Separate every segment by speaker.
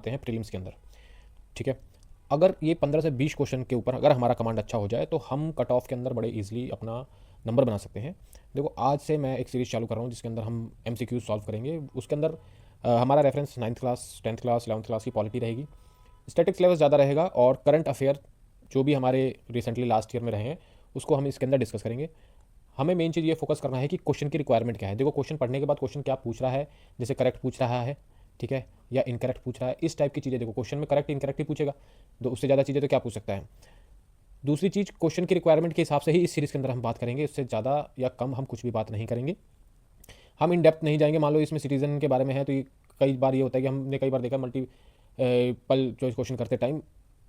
Speaker 1: हैं प्रीलिम्स के अंदर, ठीक है। अगर ये 15 से 20 क्वेश्चन के ऊपर अगर हमारा कमांड अच्छा हो जाए तो हम कट ऑफ के अंदर बड़े इजीली अपना नंबर बना सकते हैं। देखो आज से मैं एक सीरीज़ चालू कर रहा हूँ जिसके अंदर हम एमसीक्यूज सॉल्व करेंगे। उसके अंदर हमारा reference 9th class, 10th class, 11th class की पॉलिटी रहेगी, स्टैटिक सिलेबस ज़्यादा रहेगा और करंट अफेयर जो भी हमारे रिसेंटली लास्ट ईयर में रहे हैं उसको हम इसके अंदर डिस्कस करेंगे। हमें मेन चीज़ ये फोकस करना है कि क्वेश्चन की रिक्वायरमेंट क्या है। देखो क्वेश्चन पढ़ने के बाद क्वेश्चन क्या पूछ रहा है, जैसे करेक्ट पूछ रहा है, ठीक है, या इनकरेक्ट पूछ रहा है, इस टाइप की चीज़ें। देखो क्वेश्चन में करेक्ट इनकरेक्ट ही पूछेगा, तो उससे ज़्यादा चीज़ें तो क्या पूछ सकता है। दूसरी चीज़, क्वेश्चन की रिक्वायरमेंट के हिसाब से ही इस सीरीज़ के अंदर हम बात करेंगे, उससे ज़्यादा या कम हम कुछ भी बात नहीं करेंगे। हम इन डेप्थ नहीं जाएंगे। मान लो इसमें सिटीज़न के बारे में है तो ये कई बार ये होता है कि हमने कई बार देखा मल्टीपल चॉइस क्वेश्चन करते टाइम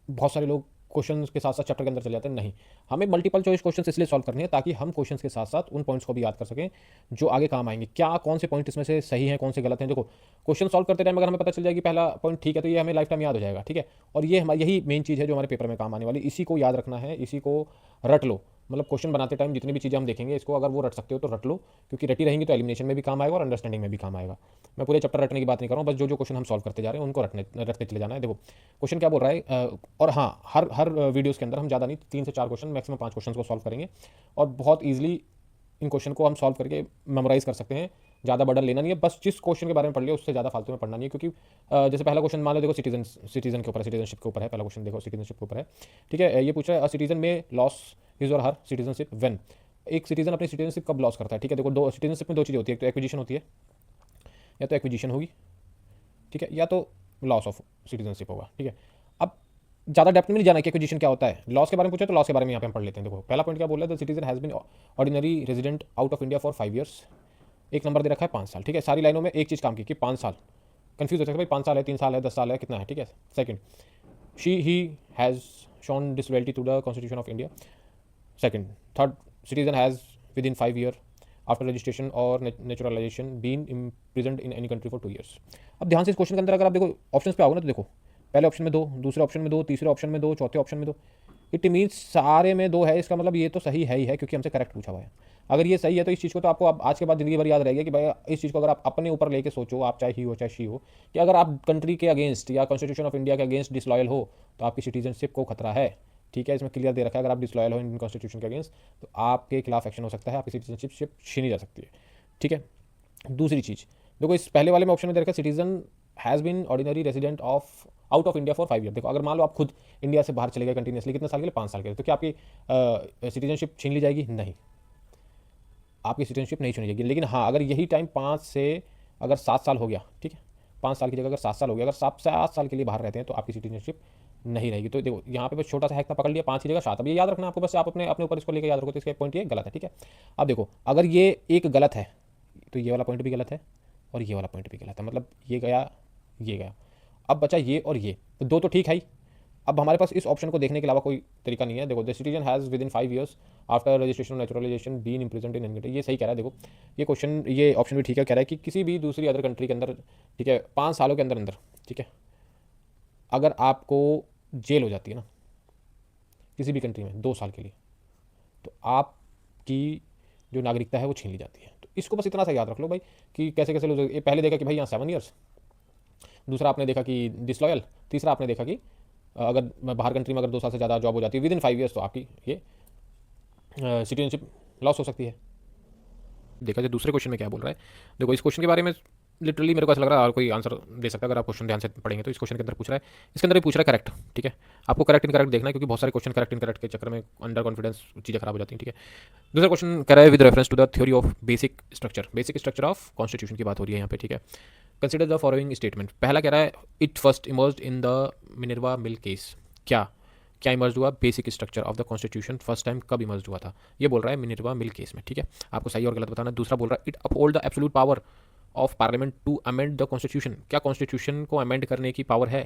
Speaker 1: बहुत सारे लोग क्वेश्चन के साथ साथ चैप्टर के अंदर चले जाते हैं। नहीं, हमें मल्टीपल चॉइस क्वेश्चन इसलिए सॉल्व करने हैं ताकि हम क्वेश्चन के साथ साथ उन पॉइंट्स को भी याद कर सकें जो आगे काम आएंगे। क्या कौन से पॉइंट इसमें से सही हैं, कौन से गलत हैं। देखो क्वेश्चन सॉल्व करते टाइम अगर हमें पता चल जाए कि पहला पॉइंट ठीक है तो ये हमें लाइफ टाइम याद हो जाएगा, ठीक है। और ये हमारी यही मेन चीज़ है जो हमारे पेपर में काम आने वाली, इसी को याद रखना है, इसी को रट लो। मतलब क्वेश्चन बनाते टाइम जितनी भी चीज़ें हम देखेंगे इसको अगर वो रट सकते हो तो रट लो, क्योंकि रटी रहेंगी तो एलिमिनेशन में भी काम आएगा और अंडरस्टैंडिंग में भी काम आएगा। मैं पूरे चैप्टर रटने की बात नहीं कर रहा हूँ, बस जो जो क्वेश्चन हम सॉल्व करते जा रहे हैं उनको रटते चले जाना है। देखो क्वेश्चन क्या बोल रहा है और हाँ, हर हर वीडियोज़ के अंदर हम ज़्यादा नहीं 3 से 4 क्वेश्चन, मैक्सिमम 5 क्वेश्चन को सॉल्व करेंगे और बहुत ईजिली इन क्वेश्चन को हम सॉल्व करके मेमोराइज कर सकते हैं। ज़्यादा बर्डन लेना नहीं है, बस जिस क्वेश्चन के बारे में पढ़ लिया उससे ज़्यादा फालतू में पढ़ना नहीं है। क्योंकि जैसे पहला क्वेश्चन मान लो, देखो सिटीजन के ऊपर, सिटीजनशिप के ऊपर है पहला क्वेश्चन। देखो सिटीजनशिप के ऊपर है, ठीक है। ये पूछ रहा है सिटीजन में लॉस हिज और हर सिटीजनशिप व्हेन। एक सिटीजन अपनी सिटीजनशिप कब लॉस करता है, ठीक है। देखो दो सिटीजनशिप में दो चीज़ें होती है, एक तो एक्विजिशन होती है, या तो एक्विजिशन होगी, ठीक है, या तो लॉस ऑफ सिटीजनशिप होगा, ठीक है। अब ज़्यादा डेप्थ में नहीं जाना कि एक्विजिशन क्या होता है। लॉस के बारे में पूछा तो लॉस के बारे में यहाँ पे हम पढ़ लेते हैं। देखो पहला पॉइंट क्या बोल रहा है, the citizen has been ordinary resident out of India for 5 years. एक नंबर दे रखा है 5 साल, ठीक है। सारी लाइनों में एक चीज़ काम की कि 5 साल। कन्फ्यूज हो सकता है भाई 5 साल है, 3 साल है, 10 साल है, कितना है, ठीक है। Second, she he has shown disloyalty to the constitution of India. Second, third, citizen has within 5 year after registration और naturalization been imprisoned in any country for 2 years. अब ध्यान से इस क्वेश्चन के अंदर अगर आप देखो ऑप्शन पे आओगे ना तो देखो पहले ऑप्शन में दो, दूसरे ऑप्शन में दो, तीसरे ऑप्शन में दो, चौथे ऑप्शन में दो। इट मीन्स सारे में दो है, इसका मतलब ये तो सही है ही है क्योंकि हमसे करेक्ट पूछा हुआ है। अगर ये सही है तो इस चीज़ को तो आपको अब आज के बाद ज़िंदगी भर याद रहेगा कि भाई इस चीज़ को अगर आप अपने ऊपर लेके सोचो, आप चाहे ही हो चाहे शी हो, कि अगर आप कंट्री के अगेंस्ट या कॉन्स्टिट्यूशन ऑफ इंडिया के अगेंस्ट डिसलॉयल हो तो आपकी सिटीजनशिप को खतरा है, ठीक है। इसमें क्लियर दे रखा है अगर आप डिसलॉयल हो इंडियन कॉन्स्टिट्यूशन के अगेंस्ट तो आपके खिलाफ एक्शन हो सकता है, आपकी सिटीजनशिप छीनी जा सकती है, ठीक है। दूसरी चीज़, देखो इस पहले वाले में ऑप्शन में दे रखा है citizen has been ordinary resident of out of India for 5 year. देखो अगर मान लो आप खुद इंडिया से बाहर चले गए कंटिन्यूसली, कितने साल के लिए, 5 साल के लिए, तो क्या आपकी सिटीजनशिप छीन ली जाएगी? नहीं, आपकी सिटीजनशिप नहीं छीनी जाएगी। लेकिन हाँ, अगर यही टाइम 5 से अगर 7 साल हो गया, ठीक है, 5 साल की जगह अगर 7 साल हो गया, अगर 7 साल के लिए बाहर रहते हैं तो आपकी सिटीजनशिप नहीं रहेगी। तो देखो यहाँ पे बस छोटा सा हैक था, पकड़ लिया, 5 की जगह 7। अब ये याद रखना आपको, बस आप अपने अपने ऊपर इसको लेकर याद रखो तो इसका पॉइंट ये गलत है, ठीक है। अब देखो अगर ये एक गलत है तो ये वाला पॉइंट भी गलत है और ये वाला पॉइंट भी गलत है, मतलब ये गया, ये गया। अब बचा ये और ये, तो दो तो ठीक है ही। अब हमारे पास इस ऑप्शन को देखने के अलावा कोई तरीका नहीं है। देखो the citizen has within 5 years after registration naturalisation been imprisoned in any, ये सही कह रहा है। देखो ये क्वेश्चन, ये ऑप्शन भी ठीक है, कह रहा है कि किसी भी दूसरी अदर कंट्री के अंदर, ठीक है, 5 सालों के अंदर अंदर, ठीक है, अगर आपको जेल हो जाती है ना किसी भी कंट्री में 2 साल के लिए, तो आपकी जो नागरिकता है वो छीन ली जाती है। तो इसको बस इतना सा याद रख लो भाई कि कैसे कैसे लोग, ये पहले देखा कि भाई यहाँ 7 ईयर्स, दूसरा आपने देखा कि डिसलॉयल, तीसरा आपने देखा कि अगर बाहर कंट्री में अगर 2 साल से ज़्यादा जॉब हो जाती है विद इन 5 ईयर्स तो आपकी ये सिटीजनशिप लॉस हो सकती है। देखा जाए दूसरे क्वेश्चन में क्या बोल रहा है, देखो इस क्वेश्चन के बारे में लिटरली मेरे को ऐसा लग रहा है और कोई आंसर दे सकता है अगर आप क्वेश्चन ध्यान से पढ़ेंगे। तो इस क्वेश्चन के अंदर पूछ रहा है, इसके अंदर भी पूछ रहा है करेक्ट, ठीक है। आपको करेक्ट इनकरेक्ट देखना है क्योंकि बहुत सारे क्वेश्चन करेक्ट इनकरेक्ट के चक्कर में अंडर कॉन्फिडेंस चीज़ें खराब हो जाती हैं, ठीक है। दूसरा क्वेश्चन कह रहा है with reference to the theory of basic structure of constitution की बात हो रही है यहाँ पे, ठीक है। Consider the following statement. पहला कह रहा है it first emerged in the Minerva Mill case. क्या क्या इमर्ज हुआ, basic structure of the constitution first time कब इमर्ज हुआ था, ये बोल रहा है मिनर्वा मिल केस में, ठीक है। आपको सही और गलत बताना। दूसरा बोल रहा है it uphold the absolute power of parliament to amend the constitution. क्या कॉन्स्टिट्यूशन को अमेंड करने की पावर है?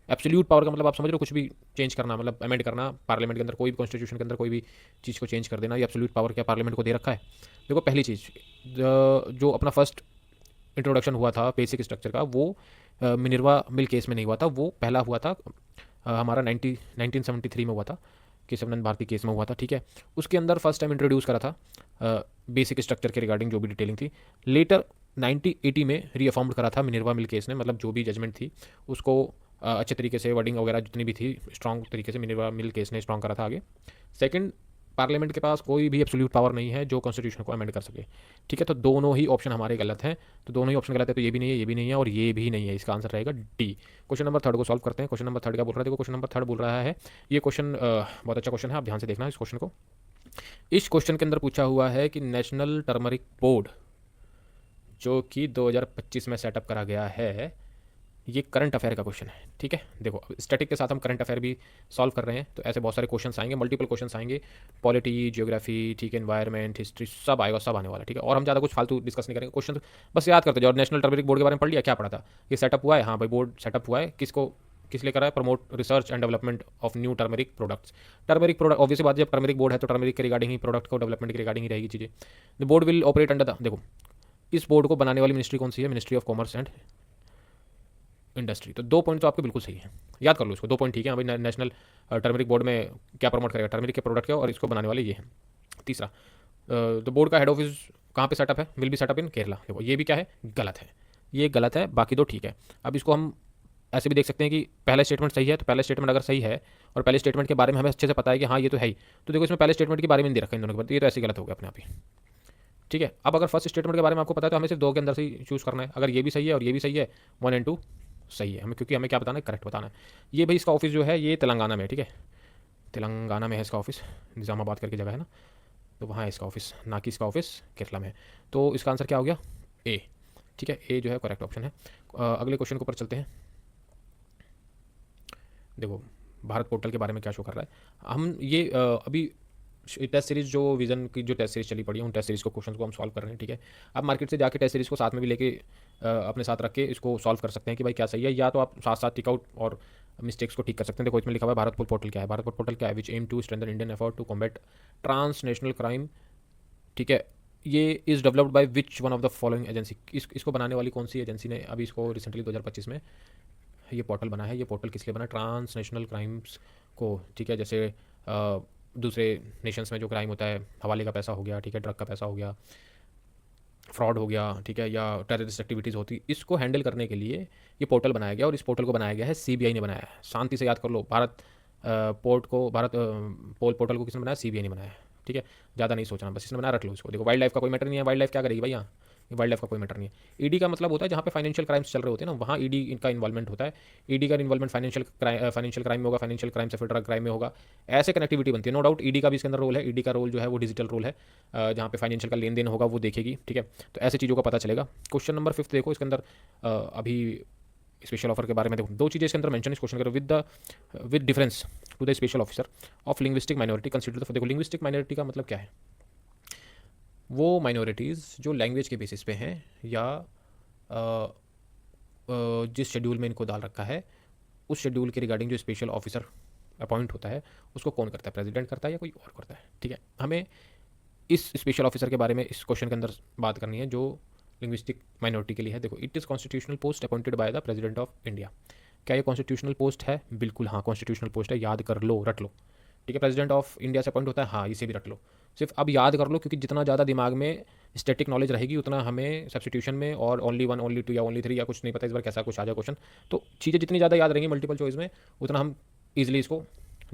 Speaker 1: एब्सोल्यूट पावर का मतलब आप समझ रहे हो, कुछ भी चेंज करना, मतलब अमेंड करना पार्लियामेंट के अंदर, कोई भी कॉन्स्टिट्यूशन के अंदर कोई भी चीज़ को चेंज कर देना, ये एब्सोल्यूट पावर क्या पार्लियामेंट को दे रखा है? देखो पहली चीज़, जो अपना फर्स्ट इंट्रोडक्शन हुआ था बेसिक स्ट्रक्चर का वो मिनर्वा मिल केस में नहीं हुआ था, वो पहला हुआ था हमारा 1973 में हुआ था, केशवानंद भारती केस में हुआ था, ठीक है। उसके अंदर फर्स्ट टाइम इंट्रोड्यूस करा था बेसिक स्ट्रक्चर के रिगार्डिंग जो भी डिटेलिंग थी। लेटर 1980 में रीअफॉर्म्ड करा था मिनर्वा मिल केस ने, मतलब जो भी जजमेंट थी उसको अच्छे तरीके से वर्डिंग वगैरह जितनी भी थी स्ट्रॉन्ग तरीके से मिनर्वा मिल केस ने स्ट्रॉन्ग करा था आगे। सेकंड, पार्लियामेंट के पास कोई भी एब्सोल्यूट पावर नहीं है जो कॉन्स्टिट्यूशन को अमेंड कर सके। ठीक है, तो दोनों ही ऑप्शन हमारे गलत हैं। तो दोनों ही ऑप्शन गलत है, तो ये भी नहीं है, ये भी नहीं है और ये भी नहीं है। इसका आंसर रहेगा डी। क्वेश्चन नंबर थर्ड को सॉल्व करते हैं। क्वेश्चन नंबर थर्ड का बोल रहा है, देखो क्वेश्चन नंबर थर्ड बोल रहा है, ये क्वेश्चन बहुत अच्छा क्वेश्चन है, आप ध्यान से देखना इस क्वेश्चन को। इस क्वेश्चन के अंदर पूछा हुआ है कि नेशनल टर्मरिक बोर्ड जो कि 2025 में सेटअप करा गया है, ये करंट अफेयर का क्वेश्चन है। ठीक है, देखो स्टैटिक के साथ हम करंट अफेयर भी सॉल्व कर रहे हैं, तो ऐसे बहुत सारे क्वेश्चन आएंगे, मल्टीपल क्वेश्चन आएंगे, पॉलिटी, जियोग्राफी, ठीक है, एनवायरमेंट, हिस्ट्री, सब आएगा, सब आने वाला। ठीक है, और हम ज़्यादा कुछ फालतू डिस्कस नहीं करेंगे, क्वेश्चन बस याद करते जाओ। नेशनल टर्मरिक बोर्ड के बारे में पढ़ लिया, क्या पढ़ा था, ये सेटअप हुआ है, हाँ भाई बोर्ड सेटअप हुआ है, किस लिए करा है, promote research and development of new turmeric products. Turmeric product, obviously बात, जब टर्मरिक बोर्ड है तो टर्मरिक के रिगार्डिंग ही, प्रोडक्ट को डेवलपमेंट के रिगार्डिंग ही रहेगी चीज़ें। The board will operate under the, देखो इस बोर्ड को बनाने वाली मिनिस्ट्री कौन सी है, ministry of commerce and industry. तो 2 पॉइंट तो आपके बिल्कुल सही है, याद कर लो इसको, 2 पॉइंट ठीक है। भाई नेशनल टर्मरिक बोर्ड में क्या प्रमोट करेगा, टर्मरिक के प्रोडक्ट क्या, और इसको बनाने वाले ये हैं। तीसरा, तो बोर्ड का हेड ऑफिस कहाँ पे सेटअप है, विल बी सेटअप इन केरला। देखो ये भी क्या है, गलत है, ये गलत है, बाकी दो ठीक है। अब इसको हम ऐसे भी देख सकते हैं कि पहला स्टेटमेंट सही है, तो पहला स्टेटमेंट अगर सही है और पहले स्टेटमेंट के बारे में हमें अच्छे से पता है कि हाँ ये तो है ही, तो देखो इसमें पहले स्टेटमेंट के बारे में नहीं दे रखा इन दोनों के बाद, ये तो ऐसे गलत हो गया अपने आप ही। ठीक है, अब अगर फर्स्ट स्टेटमेंट के बारे में आपको पता है तो हमें सिर्फ 2 के अंदर से ही चूज़ करना है। अगर ये भी सही है और ये भी सही है, 1 एंड 2 सही है हमें, क्योंकि हमें क्या बताना है, करेक्ट बताना है। ये भाई इसका ऑफिस जो है ये तेलंगाना में है। ठीक है, तेलंगाना में है इसका ऑफिस, निज़ामाबाद करके जगह है ना, तो वहाँ है इसका ऑफिस, ना कि इसका ऑफिस केरला में है। तो इसका आंसर क्या हो गया, ए। ठीक है, ए जो है करेक्ट ऑप्शन है। अगले क्वेश्चन के ऊपर चलते हैं। देखो भारत पोर्टल के बारे में क्या शो कर रहा है, हम ये अभी टेस्ट सीरीज जो विजन की जो टेस्ट सीरीज चली पड़ी है, उन टेस्ट सीरीज को क्वेश्चन को हम सॉल्व कर रहे हैं। ठीक है, आप मार्केट से जाके टेस्ट सीरीज को साथ में भी लेके अपने साथ रख के इसको सॉल्व कर सकते हैं कि भाई क्या सही है, या तो आप साथ साथ टिक आउट और मिस्टेक्स को ठीक कर सकते हैं। देखो इसमें लिखा हुआ है भारत पोर्टल क्या है, भारत पोर्टल क्या है, which aim to strengthen Indian effort to combat transnational crime. ठीक है, ये is developed by which one of the following agency, इसको बनाने वाली कौन सी एजेंसी ने अभी इसको रिसेंटली 2025 में ये पोर्टल बना है। ये पोर्टल किस लिए बना, ट्रांसनेशनल क्राइम्स को, ठीक है, जैसे दूसरे नेशंस में जो क्राइम होता है, हवाले का पैसा हो गया, ठीक है, ड्रग का पैसा हो गया, फ्रॉड हो गया, ठीक है, या टेररिस्ट एक्टिविटीज़ होती, इसको हैंडल करने के लिए ये पोर्टल बनाया गया। और इस पोर्टल को बनाया गया है सीबीआई ने बनाया है। शांति से याद कर लो, भारत पोर्टल को किसने बनाया, सीबीआई ने बनाया है। ठीक है, ज़्यादा नहीं सोचना, बस इसने बनाया, रख लो इसको। देखो वाइल्ड लाइफ का कोई मैटर नहीं है, वाइल्ड लाइफ क्या करेगी भाई, यहाँ वाइल्ड लाइफ का कोई मैटर नहीं है। ईडी का मतलब होता है जहाँ पे फाइनेंशियल क्राइम्स चल रहे होते हैं ना, वहाँ ईडी का इन्वॉल्वमेंट होता है। ईडी का इन्वॉल्वमेंट फाइनेंशियल क्राइम में होगा, फाइनेंशियल क्राइम से फिर ड्रग क्राइम में होगा, ऐसे कनेक्टिविटी बनती है। नो डाउट ईडी का भी इसके अंदर रोल है। ईडी का रोल जो है वो डिजिटल रोल है, जहाँ पे फाइनेंशियल का लेन देन होगा वो देखेगी। ठीक है, तो ऐसी चीज़ों का पता चलेगा। क्वेश्चन नंबर 5 देखो, इसके अंदर अभी स्पेशल ऑफर के बारे में देखो, 2 चीज़ें इसके अंदर मेंशन इस क्वेश्चन करो, with difference to the special officer of linguistic minority consider the. देखो लिंग्विस्टिक माइनॉरिटी का मतलब क्या है, वो माइनॉरिटीज़ जो लैंग्वेज के बेसिस पे हैं या जिस शेड्यूल में इनको डाल रखा है उस शेड्यूल के रिगार्डिंग जो स्पेशल ऑफिसर अपॉइंट होता है उसको कौन करता है, प्रेसिडेंट करता है या कोई और करता है। ठीक है, हमें इस स्पेशल ऑफिसर के बारे में इस क्वेश्चन के अंदर बात करनी है जो लिंग्विस्टिक माइनॉरिटी के लिए है। देखो it is constitutional post appointed by the president of India. क्या ये कॉन्स्टिट्यूशनल पोस्ट है, बिल्कुल हाँ कॉन्स्टिट्यूशनल पोस्ट है, याद कर लो, रट लो। ठीक है, प्रेसिडेंट ऑफ इंडिया से अपॉइंट होता है, हाँ इसे भी रट लो। सिर्फ अब याद कर लो, क्योंकि जितना ज़्यादा दिमाग में स्टैटिक नॉलेज रहेगी उतना हमें सब्स्टिट्यूशन में और ओनली 1, ओनली 2 या ओनली 3 या कुछ नहीं पता इस बार कैसा कुछ आ जाए क्वेश्चन, तो चीज़ें जितनी ज़्यादा याद रहेंगी मल्टीपल चॉइस में उतना हम ईजिली इसको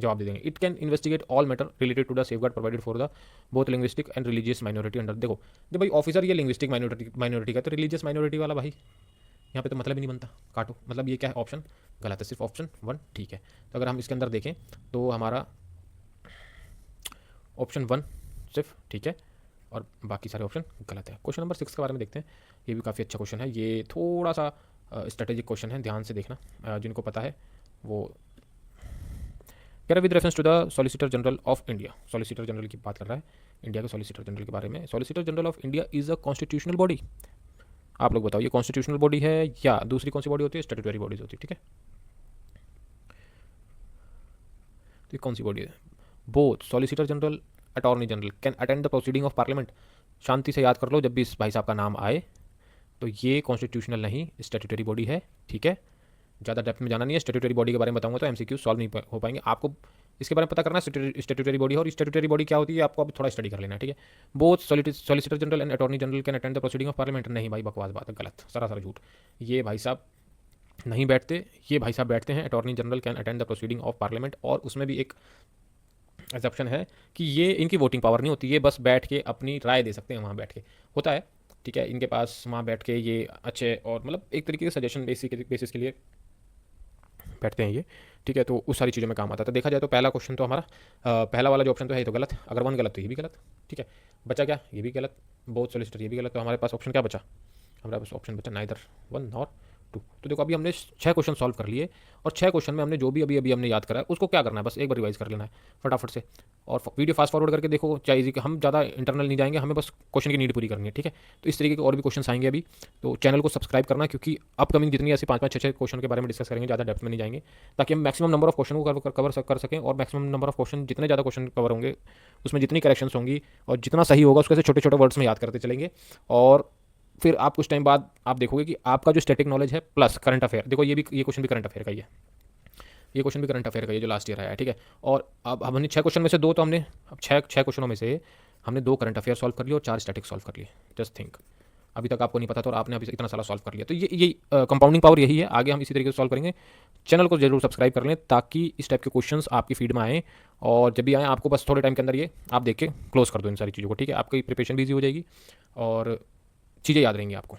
Speaker 1: जवाब दे देंगे। It can investigate all matter related to the safeguard provided for the both linguistic and religious minority under. देखो जब भाई ऑफिसर ये लिंग्विस्टिक माइनॉरिटी का, तो रिलीजियस माइनॉरिटी वाला भाई यहाँ पे तो मतलब ही नहीं बनता, काटो। मतलब ये क्या है, ऑप्शन गलत है, सिर्फ ऑप्शन 1 ठीक है। तो अगर हम इसके अंदर देखें तो हमारा ऑप्शन 1 सिर्फ ठीक है और बाकी सारे ऑप्शन गलत है। क्वेश्चन नंबर 6 के बारे में देखते हैं, ये भी काफ़ी अच्छा क्वेश्चन है। ये थोड़ा सा स्ट्रेटेजिक क्वेश्चन है, ध्यान से देखना, जिनको पता है वो। कह रहा with reference to the solicitor general of India, solicitor general की बात कर रहा है, इंडिया के सॉलिसिटर जनरल के बारे में। Solicitor general of India is a constitutional body. आप लोग बताओ ये कॉन्स्टिट्यूशनल बॉडी है या दूसरी कौन सी बॉडी होती है, स्टैट्यूटरी बॉडीज होती है। ठीक है, तो ये कौन सी बॉडी है, both solicitor general attorney general can attend the proceeding of parliament. शांति से याद कर लो, जब भी इस भाई साहब का नाम आए तो ये कॉन्स्टिट्यूशनल नहीं स्टैट्यूटरी बॉडी है। ठीक है, ज़्यादा डेप्थ में जाना नहीं है, स्टैट्यूटरी बॉडी के बारे में बताऊंगा तो एमसीक्यू सॉल्व नहीं हो पाएंगे। आपको इसके बारे में पता करना स्टैट्यूटरी बॉडी है, और स्टैट्यूटरी बॉडी क्या होती है आपको अभी थोड़ा स्टडी कर लेना है, ठीक है। Both solicitor general and attorney general can attend the proceeding of parliament. नहीं भाई, बकवास बात है, गलत, सरासर झूठ। ये भाई साहब नहीं बैठते, ये भाई साहब बैठते हैं। Attorney general can attend the proceeding of parliament, और उसमें भी एक एक्सेप्शन है कि ये इनकी वोटिंग पावर नहीं होती, ये बस बैठ के अपनी राय दे सकते हैं वहाँ बैठ के, होता है, ठीक है। इनके पास वहाँ बैठ के ये अच्छे और मतलब एक तरीके के सजेशन बेसिस के लिए बैठते हैं ये, ठीक है। तो उस सारी चीज़ों में काम आता है। तो देखा जाए तो पहला क्वेश्चन तो हमारा पहला वाला जो ऑप्शन तो है ये तो गलत, अगर वन गलत तो ये भी गलत, ठीक है। बचा क्या, ये भी गलत, बहुत सोलिसिटर ये भी गलत। तो हमारे पास ऑप्शन क्या बचा, हमारे पास ऑप्शन बचा नाइदर वन नॉर टू। तो देखो अभी हमने 6 क्वेश्चन सॉल्व कर लिए, और 6 क्वेश्चन में हमने जो भी अभी अभी हमने याद करा है उसको क्या करना है, बस एक बार रिवाइज कर लेना है फटाफट से, और वीडियो फास्ट फॉरवर्ड करके देखो, चाहे इजी, हम ज़्यादा इंटरनल नहीं जाएंगे, हमें बस क्वेश्चन की नीड पूरी करनी है, ठीक है। तो इस तरीके के और भी क्वेश्चन आएंगे अभी, तो चैनल को सब्सक्राइब करना, क्योंकि अपकमिंग जितनी ऐसे 5-5 6-6 क्वेश्चन के बारे में डिस्कस करेंगे, ज़्यादा डेप्थ में नहीं जाएंगे, ताकि हम मैक्सिमम नंबर ऑफ क्वेश्चन को कवर कर सकें, और मैक्सिमम नंबर ऑफ क्वेश्चन, जितने ज़्यादा क्वेश्चन कवर होंगे उसमें जितनी करेक्शंस होंगी और जितना सही होगा उसके से छोटे छोटे वर्ड्स में याद करते चलेंगे। और फिर आप कुछ टाइम बाद आप देखोगे कि आपका जो स्टैटिक नॉलेज है प्लस करंट अफेयर, देखो ये क्वेश्चन भी करंट अफेयर का ही है, ये क्वेश्चन भी करंट अफेयर का है जो लास्ट ईयर आया है, ठीक है। और अब हमने 6 क्वेश्चन में से 2 तो हमने, अब 6 क्वेश्चनों में से हमने 2 करंट अफेयर सॉल्व कर लिए और 4 स्टैटिक सॉल्व कर लिए। जस्ट थिंक, अभी तक आपको नहीं पता था और आपने अभी इतना सारा सॉल्व कर लिया। तो ये कंपाउंडिंग पावर यही है, आगे हम इसी तरीके से सॉल्व करेंगे। चैनल को जरूर सब्सक्राइब कर लें ताकि इस टाइप के क्वेश्चंस आपकी फीड में आएँ, और जब भी आएँ आपको बस थोड़े टाइम के अंदर ये आप देख के क्लोज कर दो इन सारी चीज़ों को, ठीक है। आपकी प्रिपरेशन भी ईजी हो जाएगी और चीज़ें याद रहेंगी आपको।